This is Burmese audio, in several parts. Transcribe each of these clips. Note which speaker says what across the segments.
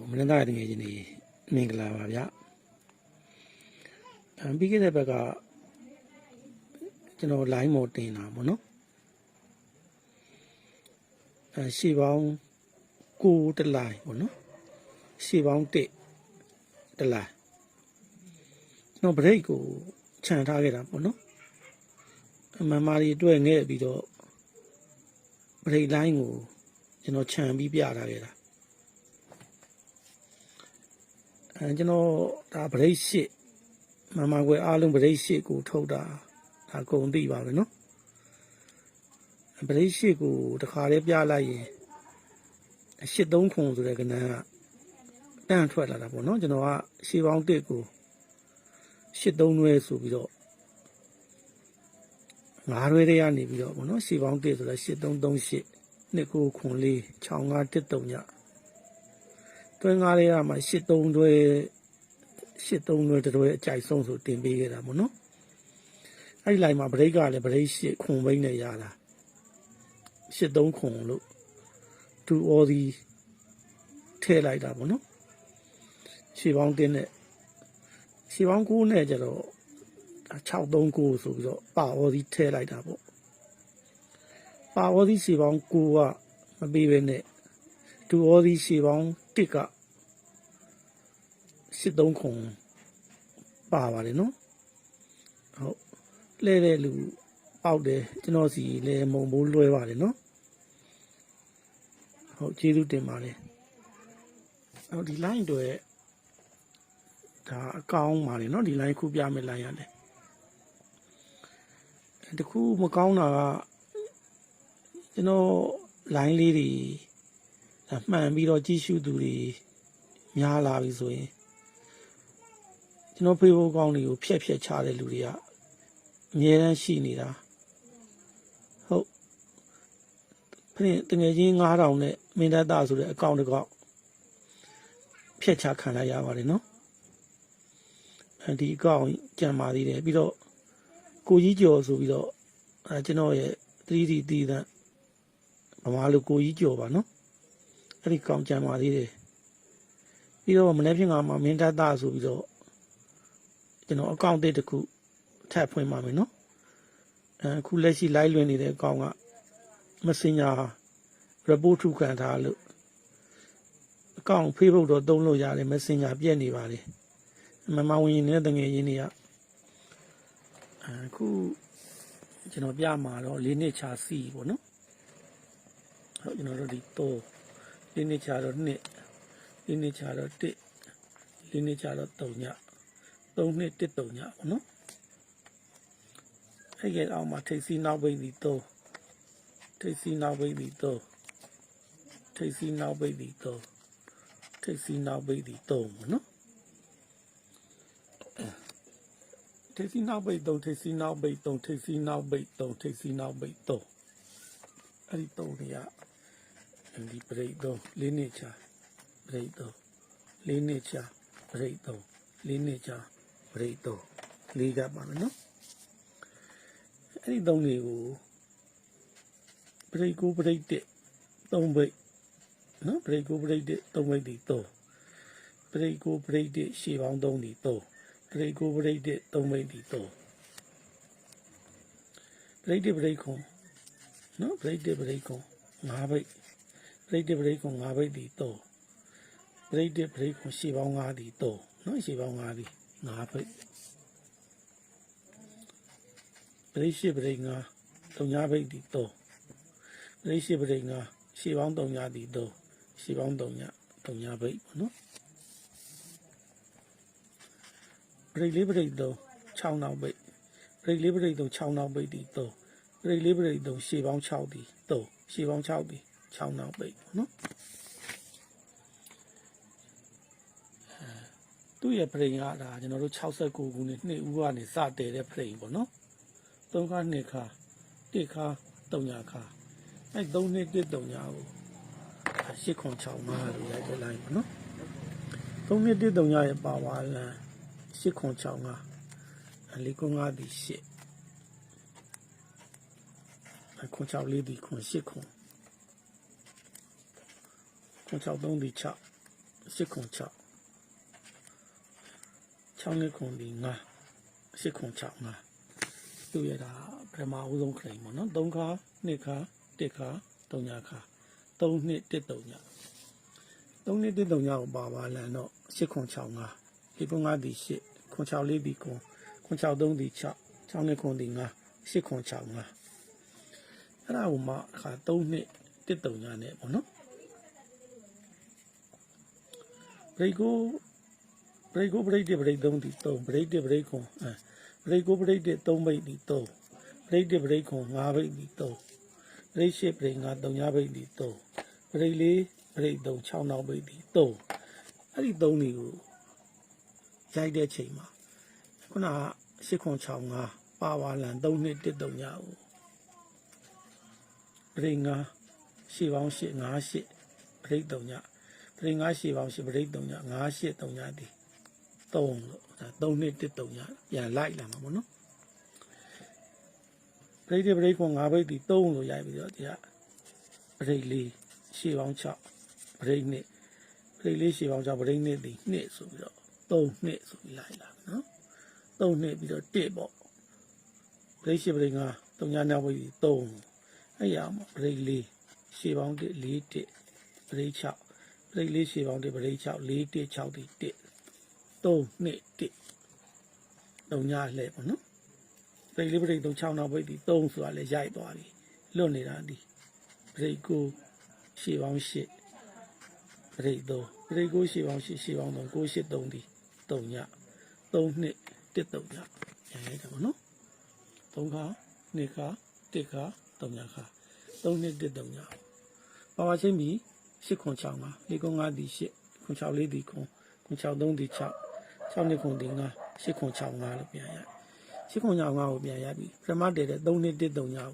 Speaker 1: မနက်သားတငယ်ချင်းတွေမင်္ဂလာပါဗျပြီးခဲ့တဲ့ဘက်ကကျွန်တော် line မော်တင်တာပေါ့နော်ရှေ့ပေါင်း9တလိုင်းပေါ့နော်ရှေ့ပေါင်း1တလိုင်းကျွန်တော် break ကိုခြံထားခဲ့တာပေါ့နော်မမတွေအတွက်ငဲ့ပြီးတော့ break line ကိုကျွန်တော်ခြံပြီးပြထားခဲ့တာကျွန်တော်ဒါ break 8မမကွယ်အားလုံး break 8ကိုထုတ်တာဒါကုန်သိပါပဲနော် break 8ကိုတခါလေးပြလိုက်ရင်83ခုဆိုတဲ့ကဏ္ဍကတန်းထွက်လာတာပေါ့နော်ကျွန်တော်ကရှေ့ပေါင်း1ကို83ရွဲဆိုပြီးတော့9ရွဲတွေကနေပြီးတော့ပေါ့နော်ရှေ့ပေါင်း1ဆိုတော့8338 29ခွန်4 6513ညတွင်း9တွေကမှ83ရွဲတွဲအကြိုက်ဆုံးဆိုတင်ပေးခဲ့တာပေါ့နော်အဲ့ဒီလိုက်မှာ break ကလည်း break 8ခွန်ဘိန်းနဲ့ရတာ83ခွန်လို့2 all ဒီထည့်လိုက်တာပေါ့နော်ရှေ့ပေါင်း1နဲ့ရှေ့ပေါင်း9နဲ့ကျတော့639ဆိုပြီးတော့ပါ all ဒီထည့်လိုက်တာပေါ့ပါ all ဒီရှေ့ပေါင်း9ကမပေးဘဲနဲ့2 all ဒီရှေ့ပေါင်း1က83ခွန်ပါပါတယ်နော်ဟုတ်လဲတဲ့လူပေါက်တယ်ကျွန်တော်စီလဲမုံဘိုးလွှဲပါတယ်နော်ဟုတ်ကျေးဇူးတင်ပါတယ်ဟုတ်ဒီ line တွေဒါအကောင်းပါလေနော်ဒီ line ခုပြမယ် line ရတယ်တခုမကောင်းတာကကျွန်တော် line လေးတွေမှန်ပြီးတော့ကြည့်ရှုသူတွေများလာပြီဆိုရင်ကျွန်တော် Facebook ကောင်းတွေကိုဖြက်ချတဲ့လူတွေကအများတန်းရှိနေတာဟုတ်ပြင်တကယ်ချင်း9000နဲ့မင်းတပ်သားဆိုတဲ့အကောင့်တစ်ကောက်ဖြက်ချခံလိုက်ရပါတယ်နော်ဒီအကောင့်ကြံပါသေးတယ်ပြီးတော့ကိုကြီးကျော်ဆိုပြီးတော့ကျွန်တော်ရဲ့ 3D တည်တဲ့ဗမာလူကိုကြီးကျော်ပါနော်အဲ့ဒီကောင့်ကြံပါသေးတယ်ပြီးတော့မနေ့ဖြင့်ကမှမင်းတပ်သားဆိုပြီးတော့ကျွန်တော်အကောင့်တစ်ခုထပ်ဖွင့်ပါမယ်နော်အခုလက်ရှိ live လွှင့်နေတဲ့အကောင့်က Messenger report ထုတ်ခံထားလို့အကောင့် Facebook တော့သုံးလို့ရတယ် Messenger ပြည့်နေပါလေမမဝင်နေတဲ့တငယ်ချင်းတွေကအခုကျွန်တော်ပြမှာတော့၄နှစ်ချာစီပေါ့နော်ဟုတ်ကျွန်တော်တို့ဒီတော့၄နှစ်ချာတော့2 ၄နှစ်ချာတော့1 ၄နှစ်ချာတော့3ည3နှစ်1 3ညပေါ့နော်အဲ့ဒီအောက်မှာထိပ်စီးနောက်ပိတ်ဒီ3ထိပ်စီးနောက်ပိတ်ဒီ3ထိပ်စီးနောက်ပိတ်ဒီ3ထိပ်စီးနောက်ပိတ်ဒီ3ပေါ့နော်ထိပ်စီးနောက်ပိတ်3ထိပ်စီးနောက်ပိတ်3ထိပ်စီးနောက်ပိတ်3ထိပ်စီးနောက်ပိတ်3အဲ့ဒီ3တွေကဒီပရိတ်3 4နှစ်ချာပရိတ်3 4နှစ်ချာပရိတ်3 4နှစ်ချာပရိတ်3 4ကပါမယ်နော်အဲ့ဒီ3တွေကိုပရိတ်9ပရိတ်1 3ပိတ်နော်ပရိတ်9ပရိတ်1 3ပိတ်ဒီ3ပရိတ်9ပရိတ်1ရှေ့ပေါင်း3ဒီ3ပရိတ်9ပရိတ်1 3ပိတ်ဒီ3ပရိတ်1ပရိတ်9နော်ပရိတ်1ပရိတ်9 5ပိတ်ပရိတ်1ပရိတ်9 5ပိတ်ဒီ3ပရိတ်1ပရိတ်9ရှေ့ပေါင်း5ဒီ3နော်ရှေ့ပေါင်း5ဒီ5ပိတ်ပရိတ်8ပရိတ်9 3ညပိတ်ဒီ3ပရိတ်8ပရိတ်9ရှေ့ပေါင်း3ညဒီ3ရှေ့ပေါင်း3ညပိတ်ပေါ့နော်ပရိတ်4ပရိတ်3 6နောက်ပိတ်ပရိတ်4ပရိတ်3 6နောက်ပိတ်ဒီ3ပရိတ်4ပရိတ်3ရှေ့ပေါင်း6ဒီ3ရှေ့ပေါင်း6ဒီ6နောက်ပိတ်ပေါ့နော်သူ့ရဲ့ဖရိန်ကဒါကျွန်တော်တို့69ခုနှစ်2ဦးကနေစတည်တဲ့ဖရိန်ပေါ့နော်3ခါ2ခါ1ခါ3ညခါအဲ့3နှစ်1 3ညကို8ခွန်6 5လို့ရိုက်တဲ့ line ပေါ့နော်3နှစ်1 3ညရဲ့ပါဝါလန်8ခွန်6 5 4ခွန်5ဒီ8ခွန်6 4ဒီခွန်8ခွန်ခွန်6 3ဒီ6 8ခွန်6 6နှစ်ခွန်ဒီ9 8ခွန်6 9သူရတာပထမဦးဆုံးခရင်ပေါ့နော်3ခါ2ခါ1ခါ3ညခါ3နှစ်1 3ည3နှစ်1 3ညကိုပါပါလန်တော့8ခွန်6 9ဒီခွန်9ဒီ8ခွန်6 4ဒီခွန်6 3ဒီ6 6နှစ်ခွန်ဒီ9 8ခွန်6 9အဲ့ဒါကိုမှအခါ3နှစ်1 3ညနဲ့ပေါ့နော်ဘရိတ်ကိုဘရိတ်1ဘရိတ်3ဒီ3ဘရိတ်1ဘရိတ်ခွန်ဘရိတ်ကိုဘရိတ်1 3ဘိတ်ဒီ3ဘရိတ်1ဘရိတ်ခွန်5ဘိတ်ဒီ3ဘရိတ်8ဘရိတ်5 3ညဘိတ်ဒီ3ဘရိတ်4ဘရိတ်3 6နောက်ဘိတ်ဒီ3အဲ့ဒီ3တွေကိုရိုက်တဲ့ချိန်မှာခုနက8ခွန်6 5ပါဝါလန်3နှစ်1 3ညကိုပရိငါရှေပေါင်း8 5 8ပရိ3ညပရိငါရှေပေါင်း8ပရိ3ည5 8 3ညဒီ3လို့ဒါ3နှစ်1 3ညပြန်လိုက်လာမှာပေါ့နော်ပရိပရိခွန်5ဘိတ်ဒီ3လို့ရိုက်ပြီးတော့ဒီကပရိ4ရှေပေါင်း6ပရိ2ပရိ4ရှေပေါင်း6ပရိ2ဒီ2ဆိုပြီးတော့3နှစ်ဆိုပြီးလိုက်လာနော်3နှစ်ပြီးတော့1ပေါ့ပရိ8ပရိ5 3ညနောက်ဘိတ်ဒီ3အဲ့ရမှာပရိ4ရှေပေါင်း1 4 1ပရိ6ပရိ4ရှေပေါင်း1ပရိ6 4 1 6ဒီ1 3နှစ်1 3ညလှည့်ပေါ့နော်ပရိပရိ3 6နောက်ဘိတ်ဒီ3ဆိုတာလည်းရိုက်သွားပြီလွတ်နေတာဒီပရိ9ရှေပေါင်း8ပရိ3ပရိ9ရှေပေါင်း8ရှေပေါင်း3 9 8 3ဒီ3ည3နှစ်1 3ညပြန်ရိုက်တယ်ပေါ့နော်3ခါ2ခါ1ခါ3ညခါ3နှစ်1 3ညပါဝါချင်းပြီး8ခွန်6 5 4ခွန်5ဒီ8ခွန်6 4ဒီခွန်6 3ဒီ6 6နှစ်ခွန်ဒီ9 8ခွန်6 5လို့ပြန်ရ8ခွန်6 5ကိုပြန်ရပြီပထမတည်းတဲ့3နှစ်1 3ညကို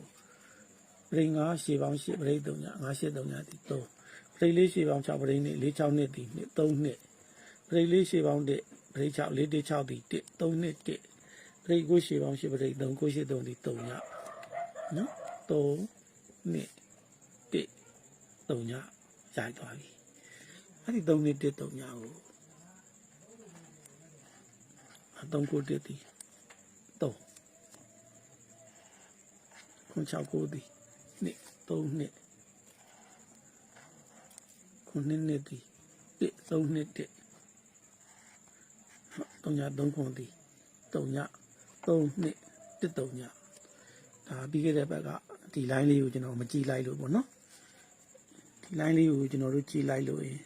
Speaker 1: ပရိ5ရှေပေါင်း8ပရိ3ည5 8 3ညဒီ3ပရိ4ရှေပေါင်း6ပရိ2 4 6နှစ်ဒီ3နှစ်ပရိ4ရှေပေါင်း1ပရိ6 4 1 6ဒီ1 3နှစ်1ပရိ9ရှေပေါင်း8ပရိ3 9 8 3ဒီ3ညနော်3နှစ်1 3ညရိုက်သွားပြီအဲ့ဒီ3နှစ်1 3ညကို3ကို1ဒီ3ခွန်6ကိုဒီနှစ်3နှစ်ခွန်နှစ်နှစ်ဒီ3နှစ်1 3ည3ခွန်ဒီ3ည3နှစ်1 3ညဒါပြီးခဲ့တဲ့ဘက်ကဒီ line လေးကိုကျွန်တော်မကြည့်လိုက်လို့ပေါ့နော်ဒီ line လေးကိုကျွန်တော်တို့ကြည့်လိုက်လို့ရင်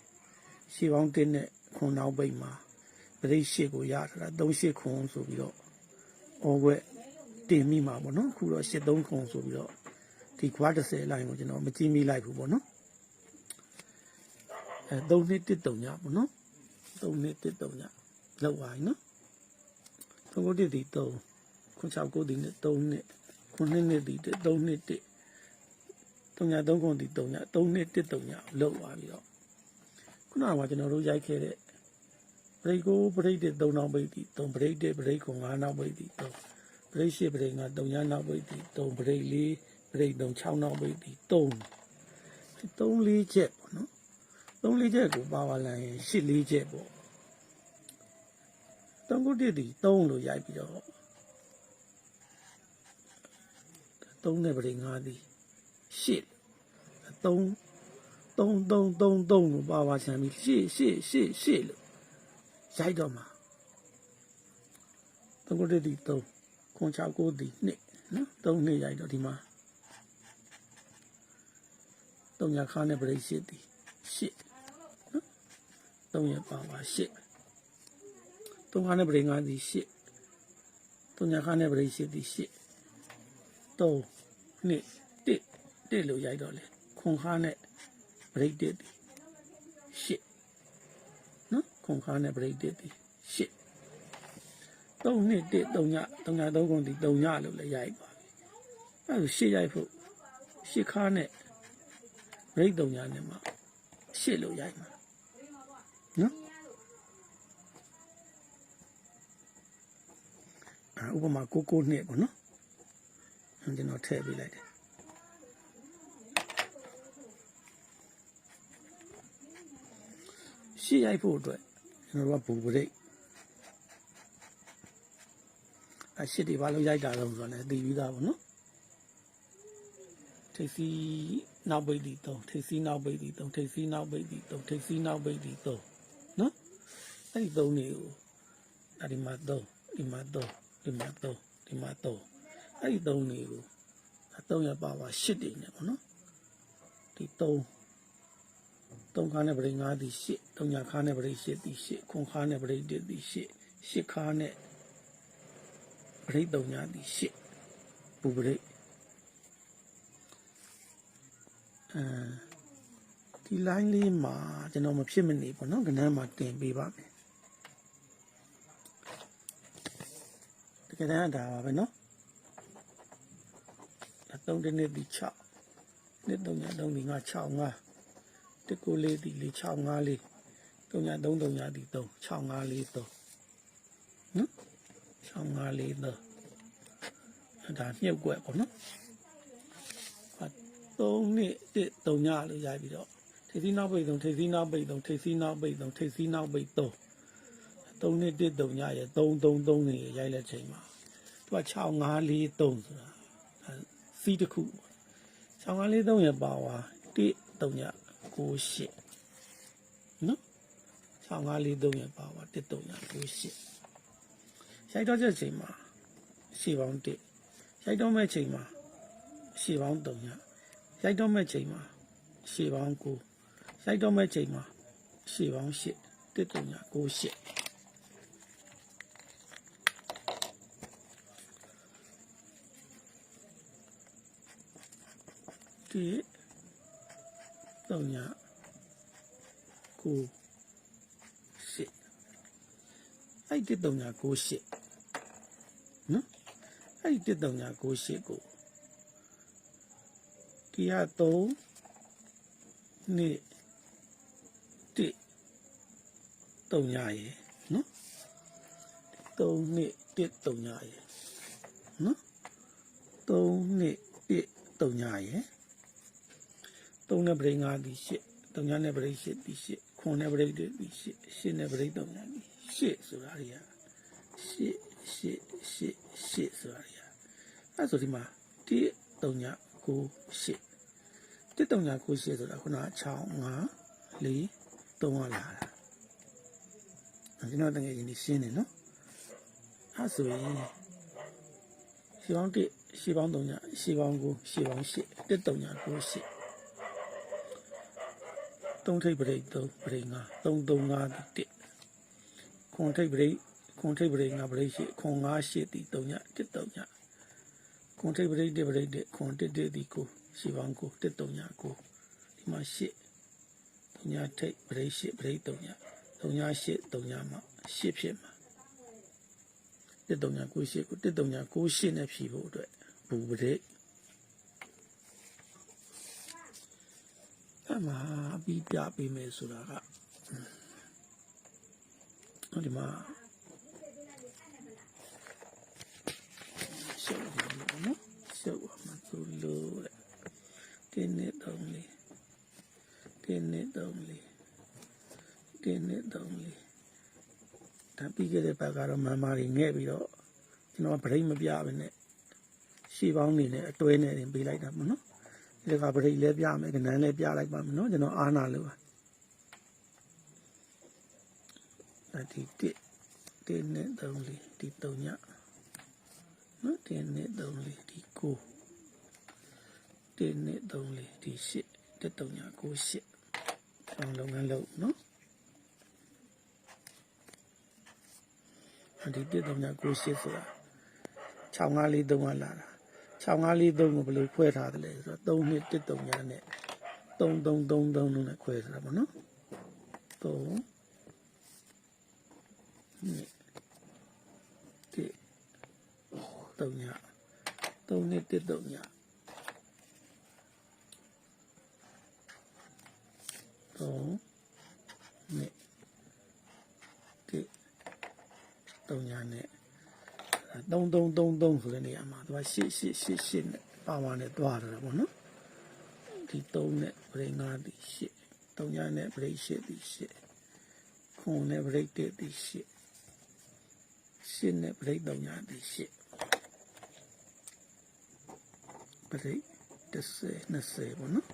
Speaker 1: ရှေ့ပေါင်း1နဲ့ခွန်နောက်ဘိတ်မှာပရိတ်8ကိုရတာ3 8ခွန်ဆိုပြီးတော့ဩွက်တင်မိမှာပေါ့နော်အခုတော့8 3ခွန်ဆိုပြီးတော့ဒီခွား30 line ကိုကျွန်တော်မကြည့်မိလိုက်ဘူးပေါ့နော်3နှစ်1 3ညပေါ့နော်3နှစ်1 3ညလောက်ပါ နော်3ကို1ဒီ3ခွန်6ကိုဒီနဲ့3နှစ်ခွန်နှစ်နှစ်ဒီ3နှစ်1 3ည3ခွန်ဒီ3ည3နှစ်1 3ညလောက်ပါပြီးတော့ခုနကကျွန်တော်တို့ရိုက်ခဲ့တဲ့ပရိကိုပရိတ်3နောက်ဘိတ်ဒီ3ပရိတ်1ပရိတ်ခွန်5နောက်ဘိတ်ဒီ3ပရိတ်8ပရိတ်5 3ညနောက်ဘိတ်ဒီ3ပရိတ်4ပရိတ်3 6နောက်ဘိတ်ဒီ3 4ချက်ပေါ့နော်3 4ချက်ကိုပါဝါလန်ရင်8 4ချက်ပေါ့3ခု1ဒီ3လို့ရိုက်ပြီးတော့3နဲ့ပရိတ်5ဒီ8 3 3 3 3 3လို့ပါဝါချမ်းပြီး8 8 8 8လို့ရိုက်တော့မှာ3ခု1ဒီ3ခွန်6 9ဒီ2နော်3နှစ်ရိုက်တော့ဒီမှာ3ညခါနဲ့ပရိတ်8ဒီ8နော်3ရပါဝါ8 3ခါနဲ့ပရိတ်5ဒီ8 3ညခါနဲ့ပရိတ်8ဒီ8 3နှစ်1လို့ရိုက်တော့လေခွန်ခါနဲ့ပရိတ်1ဒီ8နော်ခွန်ခါနဲ့ပရိတ်1ဒီ8 3နှစ်1 3ည3ည3ခွန်ဒီ3ညလို့လည်းရိုက်ပါပြီအဲ့ဒါ8ရိုက်ဖို့8ခါနဲ့ပရိတ်3ညနဲ့မှ8လို့ရိုက်မှာနော်ဥပမာ9နှစ်ပေါ့နော်ကျွန်တော်ထည့်ပေးလိုက်တယ် ရှေ့ရိုက်ဖို့အတွက်ကျွန်တော်တို့ကဘူပရိတ်ရှစ်တွေဘာလို့ရိုက်တာလဲဆိုတော့လည်းသိပြီးသားပေါ့နော်ထိပ်စီးနောက်ပိတ်တီ3ထိပ်စီးနောက်ပိတ်တီ3ထိပ်စီးနောက်ပိတ်တီ3ထိပ်စီးနောက်ပိတ်တီ3နော်အဲ့ဒီ3တွေကိုဒီမှာ3ဒီမှာ3ဒီမှာ3ဒီမှာ3အဲ့ဒီ3တွေကို3ရပါပါ8တွေနဲ့ပေါ့နော်ဒီ3ခါနဲ့ပရိတ်5ဒီ8 3ညခါနဲ့ပရိတ်8ဒီ8ခွန်ခါနဲ့ပရိတ်1ဒီ8ခါနဲ့ပရိတ်3ညဒီ8ဘူပရိတ်ဒီ line လေးမှာကျွန်တော်မဖြစ်မနေပေါ့နော်ကဏ္ဍမှာတင်ပေးပါမယ်တကယ်တမ်းဒါပါပဲနော်3တနည်းဒီ6နှစ်3ည3ဒီ5 6 5တစ်ကိုလေးဒီ4 6 5လေး3ည3 3ညဒီ3 6 5 4 3နော်6 5 4 3ဒါမြုပ်ွက်ပေါ့နော်3နှစ်1 3ညလို့ရိုက်ပြီးတော့ထိပ်စီးနောက်ပိတ်3ထိပ်စီးနောက်ပိတ်3ထိပ်စီးနောက်ပိတ်3ထိပ်စီးနောက်ပိတ်3 3နှစ်1 3ညရဲ့3 3 3နေရိုက်လက်ချိန်မှာသူက6 5 4 3ဆိုတာစီးတစ်ခု6 5 4 3ရဲ့ပါဝါ1 3ည9 8နော်6 5 4 3ရဲ့ပါဝါ1 3ည9 8ရိုက်တော့ချက်ချိန်မှာရှေ့ပေါင်း1ရိုက်တော့မဲ့ချိန်မှာရှေ့ပေါင်း3ညရိုက်တော့မဲ့ချိန်မှာရှေ့ပေါင်း9ရိုက်တော့မဲ့ချိန်မှာရှေ့ပေါင်း8 1 3ည9 8ဒီ3ည9 8အဲ့ဒီ3ည9 8နော်အဲ့ဒီ3ည9 8ကိုဒီဟာ3နှစ်1 3ညရယ်နော်3နှစ်1 3ညရယ်နော်3နှစ်1 3ညရယ်3နဲ့ပရိတ်5ဒီ8 3ညနဲ့ပရိတ်8ဒီ8ခွန်နဲ့ပရိတ်1ဒီ8 8နဲ့ပရိတ်3ညဒီ8ဆိုတာတွေက8ဆိုတာတွေကအဲ့ဆိုဒီမှာ1 3ည9 8 1 3ည9 8ဆိုတာခုနက6 5 4 3လာတာကျွန်တော်တကယ်ကြီးရှင်းနေနော်အဲ့ဆိုရင်ရှေ့ပေါင်း1ရှေ့ပေါင်း3ညရှေ့ပေါင်း9ရှေ့ပေါင်း8 1 3ည9 8 3ထိပ်ပရိတ်3ပရိတ်5 3 3 5ဒီ1ခွန်ထိပ်ပရိတ်5ပရိတ်8ခွန်5 8ဒီ3ည1 3ညခွန်ထိပ်ပရိတ်1ပရိတ်1ခွန်1 1ဒီ9ရှေ့ပေါင်း9 1 3ည9ဒီမှာ8 3ညထိပ်ပရိတ်8ပရိတ်3ည3ည8 3ညမှာ8ဖြစ်မှာ1 3ည9 8ကို1 3ည9 8နဲ့ဖြည့်ဖို့အတွက်ဘူပရိတ်အမှပြီးပြပေးမယ်ဆိုတာကဒီမှာရှုပ်ရမှာနော်ရှုပ်ရမှာသူလို့တဲ့တင်းနဲ့တောင်းလေးတင်းနဲ့တောင်းလေးတင်းနဲ့တောင်းလေးဒါပြီးခဲ့တဲ့ဘက်ကတော့မမတွေငဲ့ပြီးတော့ကျွန်တော်ဗရိတ်မပြဘဲနဲ့ရှေ့ပေါင်းနေနဲ့အတွဲနဲ့တင်ပေးလိုက်တာပေါ့နော်ဒီကဗရိတ်လဲပြမယ်ကနန်းလဲပြလိုက်ပါမယ်နော်ကျွန်တော်အားနာလို့ဒီ1နဲ့3လေးဒီ3ညနော်1နဲ့3လေးဒီ9 1နဲ့3လေးဒီ8 1 3ည9 8အောင်လုပ်ငန်းလုပ်နော်ဒီ1 3ည9 8ဆိုတာ6 5 4 3ကလာတာ6 5 4 3ကိုဘယ်လိုခွဲထားသလဲဆိုတော့3နှစ်1 3ညနဲ့3 3 3 3လုံးနဲ့ခွဲထားတာပေါ့နော်3နှစ်1 3ည3နှစ်1 3ည3နှစ်1 3ညနဲ့3 3 3 3ဆိုတဲ့နေရာမှာသူက8 8 8 8နဲ့ပါဝါနဲ့တွားတာပေါ့နော်ဒီ3နဲ့ပရိတ်5ဒီ8 3ညနဲ့ပရိတ်8ဒီ8 ခွန်နဲ့ပရိတ်တဲ့ဒီရှစ်နဲ့ပရိတ်3ညာဒီရှစ်ပရိတ်30 20ပေါ့နော်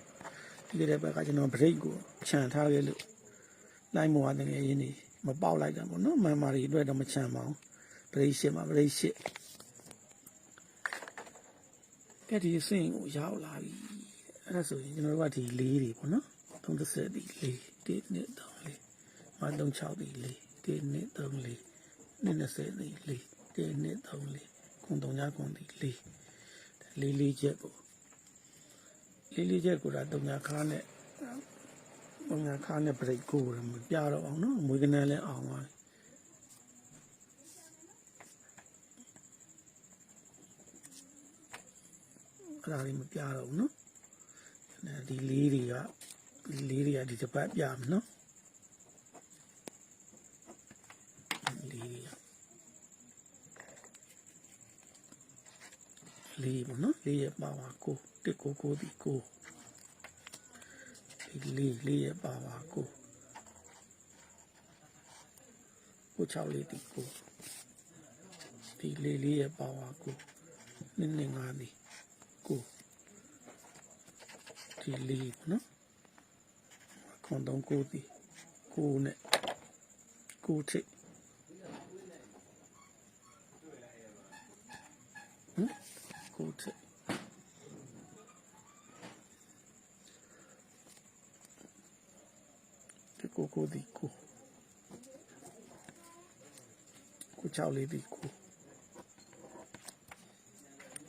Speaker 1: ဒီကတဲ့ဘက်ကကျွန်တော်ပရိတ်ကိုခြံထားခဲ့လို့လိုက်မောတကယ်ရင်းနေမပေါက်လိုက်တာပေါ့နော်မန်မာရီအတွက်တော့မခြံပါဘူးပရိတ်ရှစ်မှာပရိတ်ရှစ်အဲ့ဒီစင်ကိုရောက်လာပြီအဲ့ဒါဆိုရင်ကျွန်တော်တို့ကဒီလေးတွေပေါ့နော်30ဒီလေး1 2 3 4 36ဒီလေး1 2 3 4 20ဒီလေး1 2 3 4ခွန်3ညာခွန်ဒီလေးလေးချက်ကိုလေးချက်ကိုဒါ3ညာခါနဲ့3ညာခါနဲ့ပရိတ်ကိုမပြတော့အောင်နော်မွေးကနန်းလဲအောင်ပါအဲ့ဒါလေးမပြတော့ဘူးနော်ဒီလေးတွေကဒီတစ်ပတ်ပြမယ်နော်လေးပေါ့နော်လေးရဲ့ပါဝါကို199ဒီကိုဒီလေးရဲ့ပါဝါကို6လေးဒီကိုဒီလေးရဲ့ပါဝါကို2 5ဒီကိုဒီလေးပေါ့နော်ခွန်3 9ဒီ9နဲ့9ထိ9ထိဒီကိုဒီကို6လေးဒီကို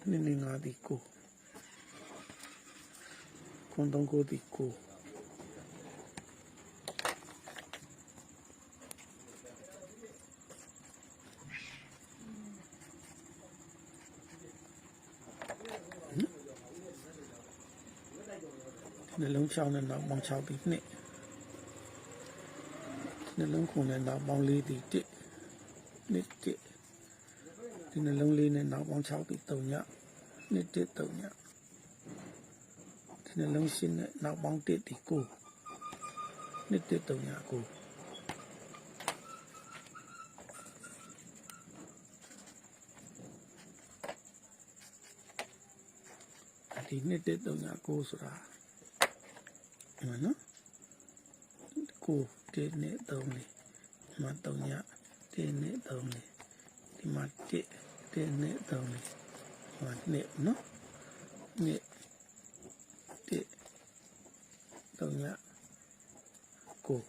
Speaker 1: 2 5ဒီကိုခွန်3 9ဒီကိုနှလုံး6နဲ့နောက်ပေါင်း6ဒီ2နှလုံးခွန်နဲ့နောက်ပေါင်း4ဒီ1ဒီနှလုံးလေးနဲ့နောက်ပေါင်း6ဒီ3ည1 1 3ညဒီနှလုံး8နဲ့နောက်ပေါင်း1ဒီ9 1 1 3ည9ဒီ1 1 3ည9ဆိုတာနော်9 1 2 3 4မှာ3ည1 2 3 4ဒီမှာ1 2 3 4မှာ2နော်2 1 3ည9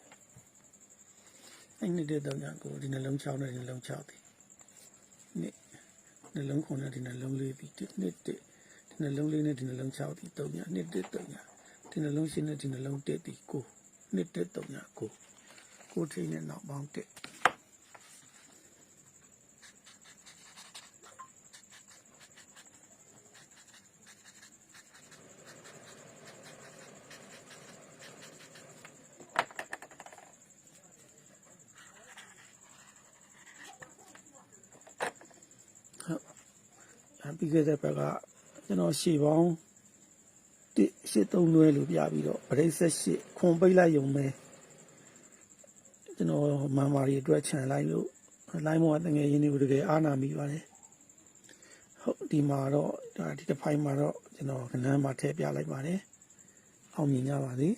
Speaker 1: အဲ့2 1 3ည9ဒီနှလုံး6နဲ့ဒီနှလုံး6ဒီနှလုံး9နဲ့ဒီနှလုံး4ဒီ1 2 1ဒီနှလုံး4နဲ့ဒီနှလုံး6ဒီ3ည1 1 3ညဒီနှလုံး8နဲ့ဒီနှလုံး1ဒီ9 1 1 3ည9ထိနဲ့နောက်ပေါင်း1ပြီးခဲ့တဲ့ဘက်ကကျွန်တော်ရှေ့ပေါင်း1 8 3လွဲလို့ပြပြီးတော့ပရိတ်78ခွန်ပိတ်လိုက်ရုံပဲကျွန်တော်မန်မာရီအတွက်ခြံလိုက်လို့လိုင်းမောတငယ်ရင်းနေတကယ်အားနာမိပါတယ်ဟုတ်ဒီမှာတော့ဒီတစ်ဖိုင်မှာတော့ကျွန်တော်ခဏမှထည့်ပြလိုက်ပါတယ်အောင်မြင်ကြပါစေ